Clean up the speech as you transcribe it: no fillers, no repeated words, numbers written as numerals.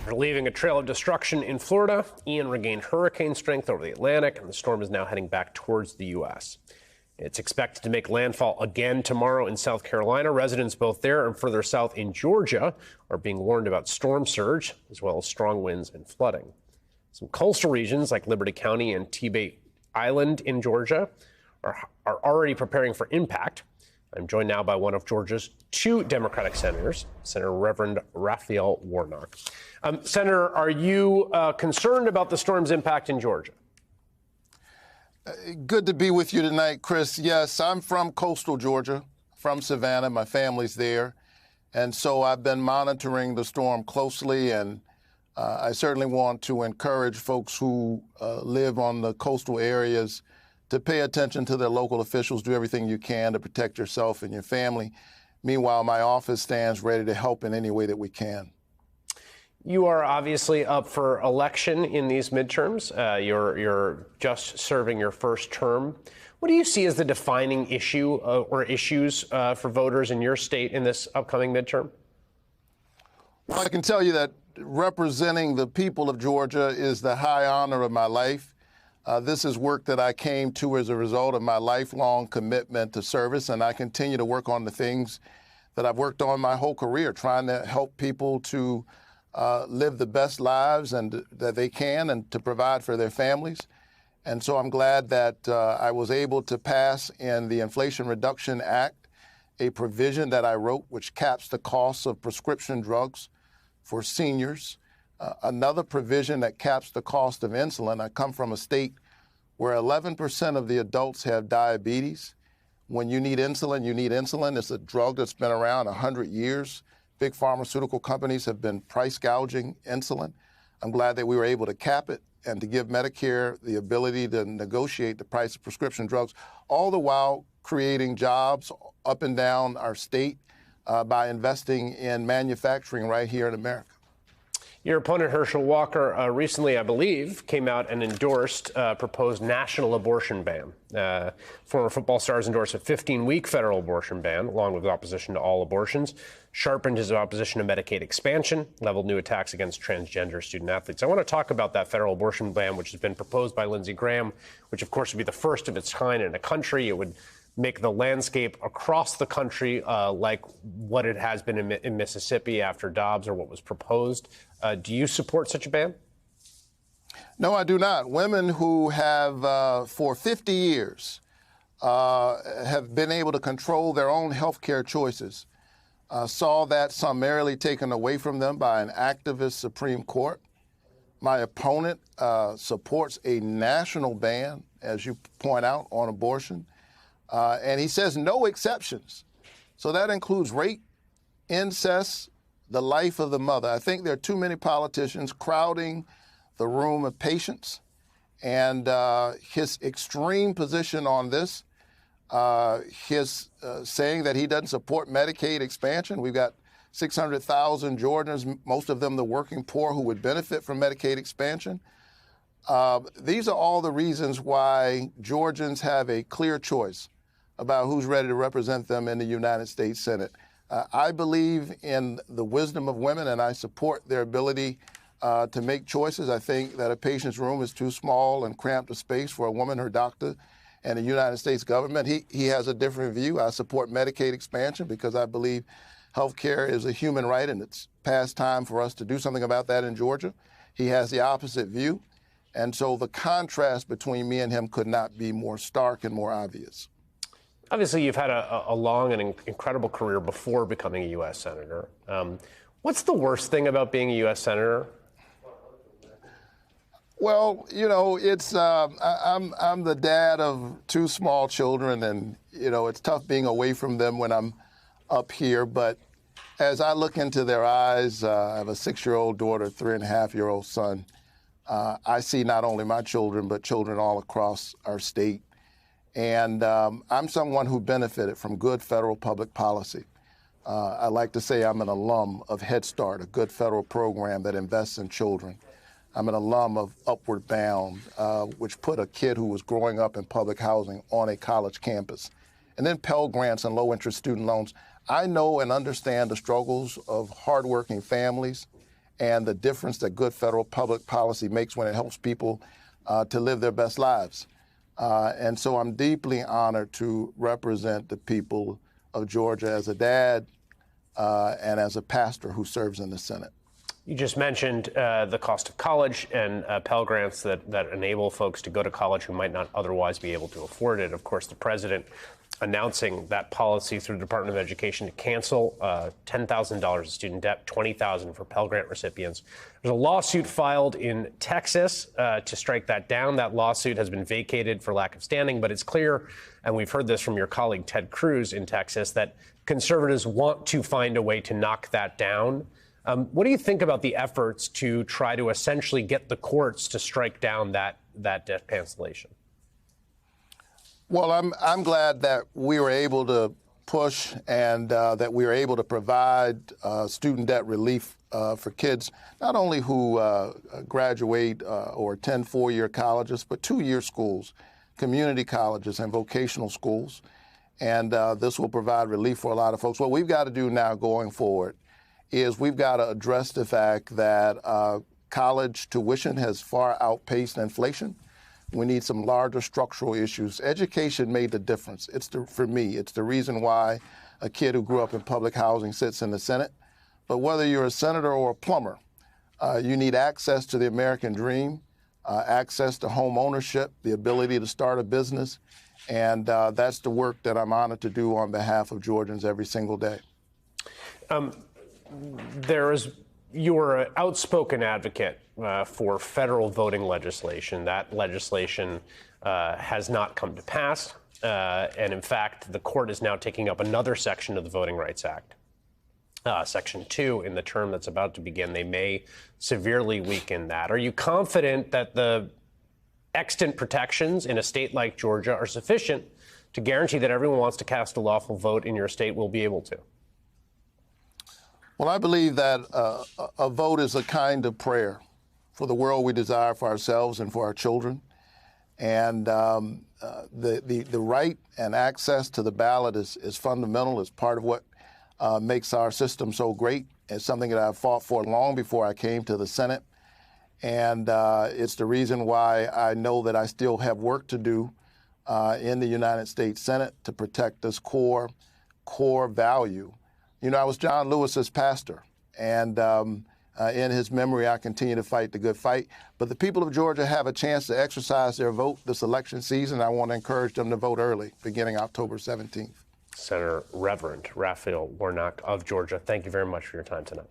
After leaving a trail of destruction in Florida, Ian regained hurricane strength over the Atlantic, and the storm is now heading back towards the U.S. It's expected to make landfall again tomorrow in South Carolina. Residents both there and further south in Georgia are being warned about storm surge, as well as strong winds and flooding. Some coastal regions like Liberty County and Tybee Island in Georgia are already preparing for impact. I'm joined now by one of Georgia's two Democratic senators, Senator Reverend Raphael Warnock. Senator, are you concerned about the storm's impact in Georgia? Good to be with you tonight, Chris. Yes, I'm from coastal Georgia, from Savannah. My family's there. And so I've been monitoring the storm closely, and I certainly want to encourage folks who live on the coastal areas to pay attention to their local officials, do everything you can to protect yourself and your family. Meanwhile, my office stands ready to help in any way that we can. You are obviously up for election in these midterms. You're just serving your first term. What do you see as the defining issue or issues for voters in your state in this upcoming midterm? Well, I can tell you that representing the people of Georgia is the high honor of my life. This is work that I came to as a result of my lifelong commitment to service, and I continue to work on the things that I've worked on my whole career, trying to help people to live the best lives and that they can and to provide for their families. And so I'm glad that I was able to pass in the Inflation Reduction Act a provision that I wrote which caps the costs of prescription drugs for seniors. Another provision that caps the cost of insulin. I come from a state where 11% of the adults have diabetes. When you need insulin, you need insulin. It's a drug that's been around 100 years. Big pharmaceutical companies have been price gouging insulin. I'm glad that we were able to cap it and to give Medicare the ability to negotiate the price of prescription drugs, all the while creating jobs up and down our state by investing in manufacturing right here in America. Your opponent, Herschel Walker, recently, I believe, came out and endorsed a proposed national abortion ban. Former football stars endorsed a 15-week federal abortion ban, along with opposition to all abortions, sharpened his opposition to Medicaid expansion, leveled new attacks against transgender student athletes. I want to talk about that federal abortion ban, which has been proposed by Lindsey Graham, which, of course, would be the first of its kind in a country. It would make the landscape across the country like what it has been in Mississippi after Dobbs or what was proposed. Do you support such a ban? No, I do not. Women who have, for 50 years, have been able to control their own health care choices, saw that summarily taken away from them by an activist Supreme Court. My opponent supports a national ban, as you point out, on abortion. And he says no exceptions. So that includes rape, incest, the life of the mother. I think there are too many politicians crowding the room of patience. And his extreme position on this, his saying that he doesn't support Medicaid expansion. We've got 600,000 Georgians, most of them the working poor, who would benefit from Medicaid expansion. These are all the reasons why Georgians have a clear choice about who's ready to represent them in the United States Senate. I believe in the wisdom of women, and I support their ability to make choices. I think that a patient's room is too small and cramped a space for a woman, her doctor, and the United States government. He has a different view. I support Medicaid expansion because I believe health care is a human right, and it's past time for us to do something about that in Georgia. He has the opposite view. And so the contrast between me and him could not be more stark and more obvious. Obviously, you've had a long and incredible career before becoming a U.S. Senator. What's the worst thing about being a U.S. Senator? Well, you know, it's I'm the dad of two small children, and, you know, it's tough being away from them when I'm up here. But as I look into their eyes, I have a 6-year-old daughter, 3.5-year-old son. I see not only my children, but children all across our state. And I'm someone who benefited from good federal public policy. I like to say I'm an alum of Head Start, a good federal program that invests in children. I'm an alum of Upward Bound, which put a kid who was growing up in public housing on a college campus. And then Pell Grants and low-interest student loans. I know and understand the struggles of hardworking families and the difference that good federal public policy makes when it helps people to live their best lives. And so I'm deeply honored to represent the people of Georgia as a dad and as a pastor who serves in the Senate. You just mentioned the cost of college and Pell Grants that enable folks to go to college who might not otherwise be able to afford it. Of course, the president announcing that policy through the Department of Education to cancel $10,000 of student debt, $20,000 for Pell Grant recipients. There's a lawsuit filed in Texas to strike that down. That lawsuit has been vacated for lack of standing, but it's clear, and we've heard this from your colleague Ted Cruz in Texas, that conservatives want to find a way to knock that down. What do you think about the efforts to try to essentially get the courts to strike down that debt cancellation? Well, I'm glad that we were able to push and that we were able to provide student debt relief for kids, not only who graduate or attend four-year colleges, but two-year schools, community colleges, and vocational schools. And this will provide relief for a lot of folks. What we've got to do now going forward is we've got to address the fact that college tuition has far outpaced inflation. We need some larger structural issues. Education made the difference. For me, it's the reason why a kid who grew up in public housing sits in the Senate. But whether you're a senator or a plumber, you need access to the American dream, access to home ownership, the ability to start a business. And that's the work that I'm honored to do on behalf of Georgians every single day. You're an outspoken advocate for federal voting legislation. That legislation has not come to pass. And in fact, the court is now taking up another section of the Voting Rights Act, Section 2, in the term that's about to begin. They may severely weaken that. Are you confident that the extant protections in a state like Georgia are sufficient to guarantee that everyone who wants to cast a lawful vote in your state will be able to? Well, I believe that a vote is a kind of prayer for the world we desire for ourselves and for our children. And the right and access to the ballot is fundamental. It's part of what makes our system so great. It's something that I've fought for long before I came to the Senate. And it's the reason why I know that I still have work to do in the United States Senate to protect this core value. You know, I was John Lewis's pastor, and in his memory, I continue to fight the good fight. But the people of Georgia have a chance to exercise their vote this election season. I want to encourage them to vote early, beginning October 17th. Senator Reverend Raphael Warnock of Georgia, thank you very much for your time tonight.